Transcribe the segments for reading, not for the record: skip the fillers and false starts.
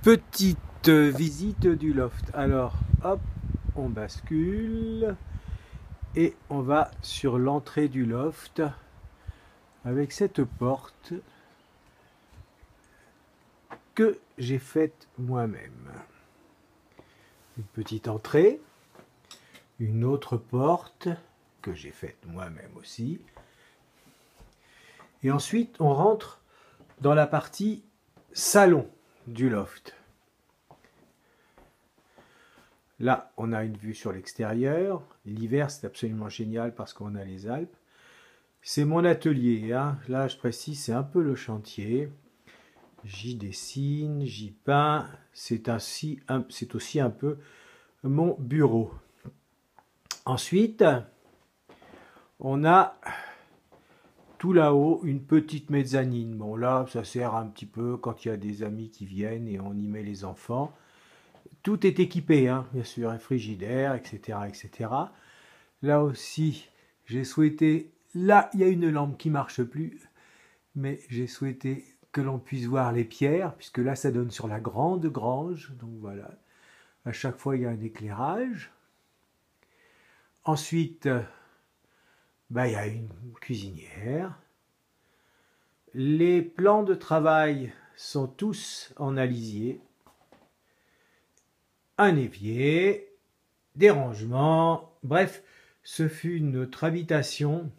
Petite visite du loft. Alors, hop, on bascule et on va sur l'entrée du loft avec cette porte que j'ai faite moi-même. Une petite entrée, une autre porte que j'ai faite moi-même aussi. Et ensuite, on rentre dans la partie salon du loft. Là, on a une vue sur l'extérieur. L'hiver, c'est absolument génial parce qu'on a les Alpes. C'est mon atelier, hein. Là, je précise, c'est un peu le chantier. J'y dessine, j'y peins. C'est aussi un peu mon bureau. Ensuite, on a tout là-haut une petite mezzanine. Bon, là, ça sert un petit peu quand il y a des amis qui viennent et on y met les enfants. Tout est équipé, hein, bien sûr, un frigidaire, etc., etc. Là aussi, j'ai souhaité... Là, il y a une lampe qui ne marche plus, mais j'ai souhaité que l'on puisse voir les pierres, puisque là, ça donne sur la grande grange. Donc voilà, à chaque fois, il y a un éclairage. Ensuite, il y a une cuisinière. Les plans de travail sont tous en alisier. Un évier, des rangements, bref, ce fut notre habitation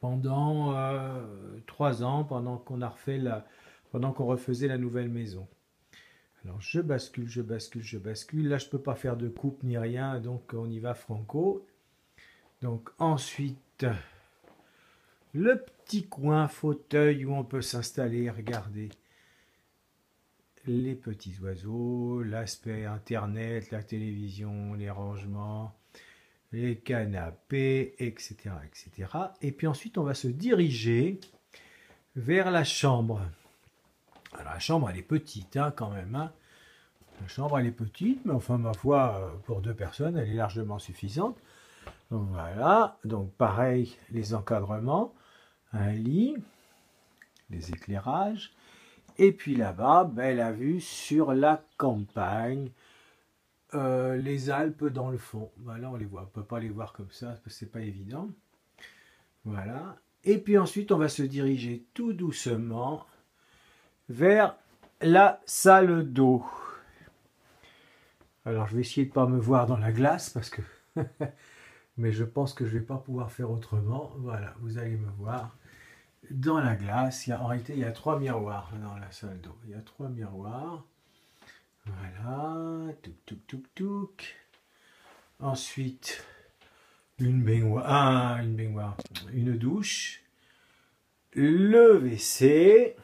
pendant 3 ans, pendant qu'on refaisait la nouvelle maison. Alors je bascule, je bascule, je bascule. Là, je ne peux pas faire de coupe ni rien, donc on y va franco. Donc ensuite, le petit coin fauteuil où on peut s'installer, regardez. Les petits oiseaux, l'aspect internet, la télévision, les rangements, les canapés, etc., etc. Et puis ensuite, on va se diriger vers la chambre. Alors la chambre, elle est petite, hein, quand même. Hein. La chambre, elle est petite, mais enfin, ma foi, pour 2 personnes, elle est largement suffisante. Donc voilà, donc pareil, les encadrements, un lit, les éclairages. Et puis là-bas, la vue sur la campagne, les Alpes dans le fond. Là, on les voit, on ne peut pas les voir comme ça, parce que c'est pas évident. Voilà. Et puis ensuite, on va se diriger tout doucement vers la salle d'eau. Alors, je vais essayer de ne pas me voir dans la glace, parce que... mais je pense que je ne vais pas pouvoir faire autrement. Voilà, vous allez me voir. Dans la glace, en réalité, il y a 3 miroirs dans la salle d'eau. Il y a 3 miroirs. Voilà. Touc, touc, touc, touc. Ensuite, une baignoire. Une douche. Le WC.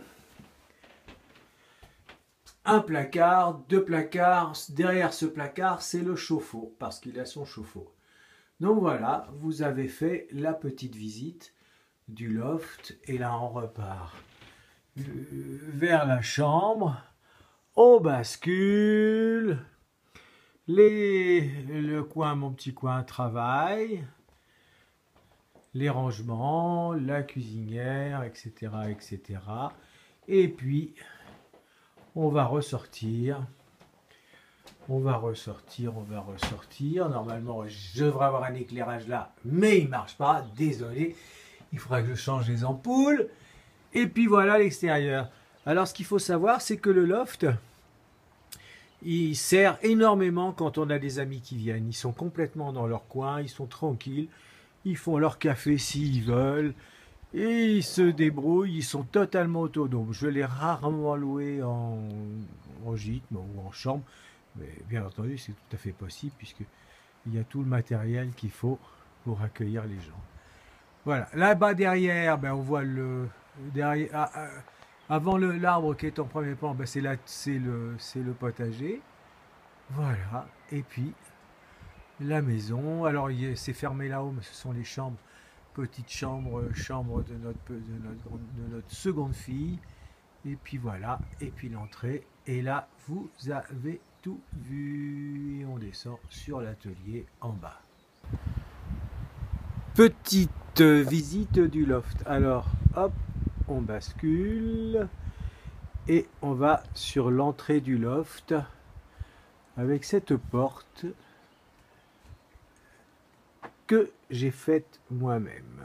Un placard, 2 placards. Derrière ce placard, c'est le chauffe-eau, parce qu'il a son chauffe-eau. Donc voilà, vous avez fait la petite visite du loft, et là on repart vers la chambre, on bascule, le coin, mon petit coin travail, les rangements, la cuisinière, etc., etc. Et puis on va ressortir. Normalement, je devrais avoir un éclairage là, mais il ne marche pas. Désolé. Il faudra que je change les ampoules. Et puis voilà l'extérieur. Alors, ce qu'il faut savoir, c'est que le loft, il sert énormément quand on a des amis qui viennent. Ils sont complètement dans leur coin, ils sont tranquilles. Ils font leur café s'ils veulent. Et ils se débrouillent, ils sont totalement autonomes. Je l'ai rarement loué en gîte ou en chambre. Mais bien entendu, c'est tout à fait possible puisqu'il y a tout le matériel qu'il faut pour accueillir les gens. Voilà, là-bas derrière, on voit avant l'arbre qui est en premier plan, c'est le potager. Voilà, et puis la maison. Alors c'est fermé là-haut, mais ce sont les chambres, petites chambres de notre seconde fille. Et puis voilà, et puis l'entrée. Et là, vous avez tout vu. Et on descend sur l'atelier en bas. Petite visite du loft. Alors, hop, on bascule. Et on va sur l'entrée du loft avec cette porte que j'ai faite moi-même.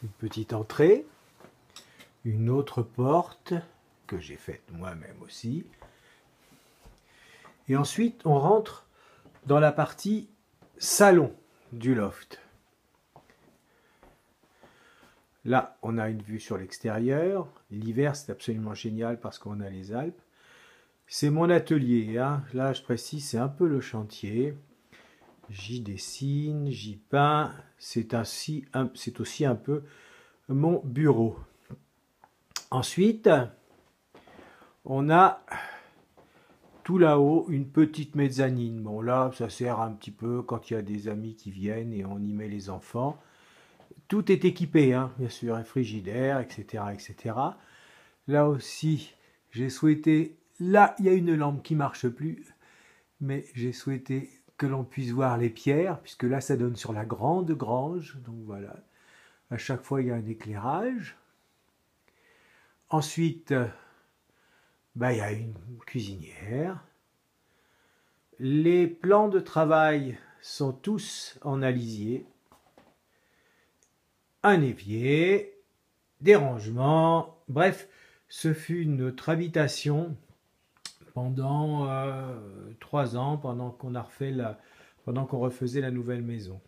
Une petite entrée, une autre porte que j'ai faite moi-même aussi. Et ensuite, on rentre dans la partie salon du loft. Là, on a une vue sur l'extérieur. L'hiver, c'est absolument génial parce qu'on a les Alpes. C'est mon atelier, hein. Là, je précise, c'est un peu le chantier. J'y dessine, j'y peins. C'est aussi un peu mon bureau. Ensuite, on a tout là-haut une petite mezzanine. Bon, là, ça sert un petit peu quand il y a des amis qui viennent et on y met les enfants. Tout est équipé, hein, bien sûr, un frigidaire, etc., etc. Là aussi, j'ai souhaité... Là, il y a une lampe qui ne marche plus, mais j'ai souhaité que l'on puisse voir les pierres, puisque là, ça donne sur la grande grange. Donc voilà, à chaque fois, il y a un éclairage. Ensuite, il y a une cuisinière. Les plans de travail sont tous en alisier. Un évier, des rangements, bref, ce fut notre habitation pendant 3 ans, pendant qu'on refaisait la nouvelle maison.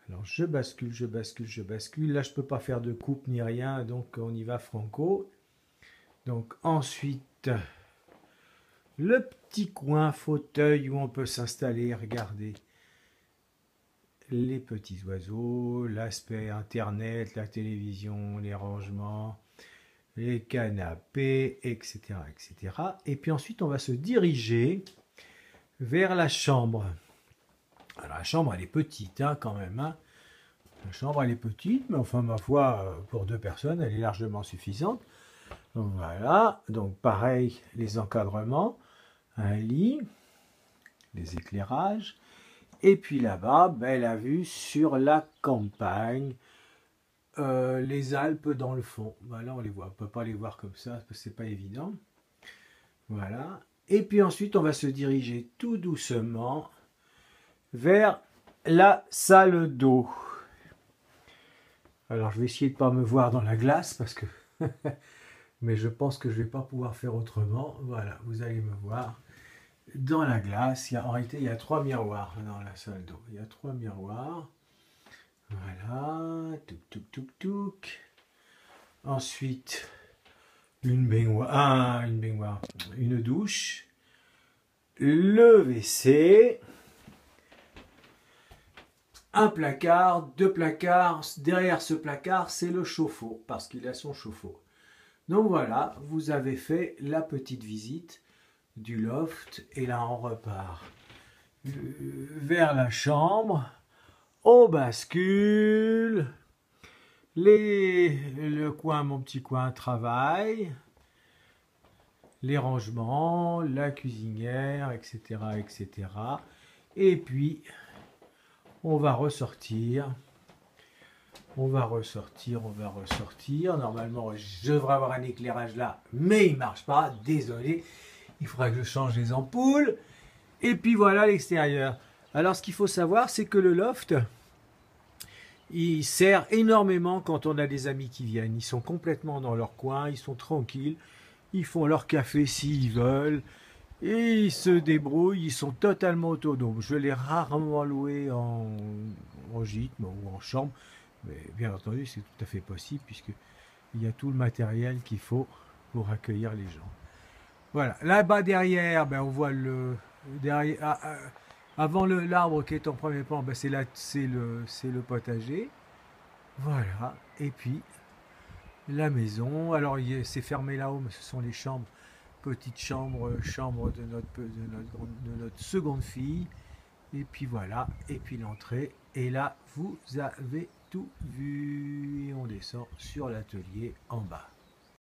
Alors je bascule, je bascule, je bascule. Là, je ne peux pas faire de coupe ni rien, donc on y va franco. Donc ensuite, le petit coin fauteuil où on peut s'installer, regardez. Les petits oiseaux, l'aspect internet, la télévision, les rangements, les canapés, etc., etc. Et puis ensuite, on va se diriger vers la chambre. Alors la chambre, elle est petite, hein, quand même. Hein. La chambre, elle est petite, mais enfin, ma foi, pour 2 personnes, elle est largement suffisante. Donc voilà, donc pareil, les encadrements, un lit, les éclairages. Et puis là-bas, la vue sur la campagne, les Alpes dans le fond. Là, on les voit, on ne peut pas les voir comme ça, parce que c'est pas évident. Voilà. Et puis ensuite, on va se diriger tout doucement vers la salle d'eau. Alors, je vais essayer de ne pas me voir dans la glace, parce que... mais je pense que je ne vais pas pouvoir faire autrement. Voilà, vous allez me voir. Dans la glace, en réalité, il y a 3 miroirs dans la salle d'eau. Il y a 3 miroirs. Voilà. Touc, touc, touc, touc. Ensuite, une baignoire. Une douche. Le WC. Un placard, 2 placards. Derrière ce placard, c'est le chauffe-eau, parce qu'il a son chauffe-eau. Donc voilà, vous avez fait la petite visite du loft, et là on repart vers la chambre, on bascule, le coin, mon petit coin travail, les rangements, la cuisinière, etc., etc. Et puis on va ressortir. Normalement, je devrais avoir un éclairage là, mais il ne marche pas. Désolé. Il faudra que je change les ampoules. Et puis voilà l'extérieur. Alors, ce qu'il faut savoir, c'est que le loft, il sert énormément quand on a des amis qui viennent. Ils sont complètement dans leur coin, ils sont tranquilles. Ils font leur café s'ils veulent. Et ils se débrouillent, ils sont totalement autonomes. Je l'ai rarement loué en gîte ou en chambre. Mais bien entendu, c'est tout à fait possible puisqu'il y a tout le matériel qu'il faut pour accueillir les gens. Voilà, là-bas derrière, on voit avant l'arbre qui est en premier plan, c'est le potager. Voilà, et puis la maison. Alors c'est fermé là-haut, mais ce sont les chambres, petites chambres de notre seconde fille. Et puis voilà, et puis l'entrée. Et là, vous avez tout vu. Et on descend sur l'atelier en bas.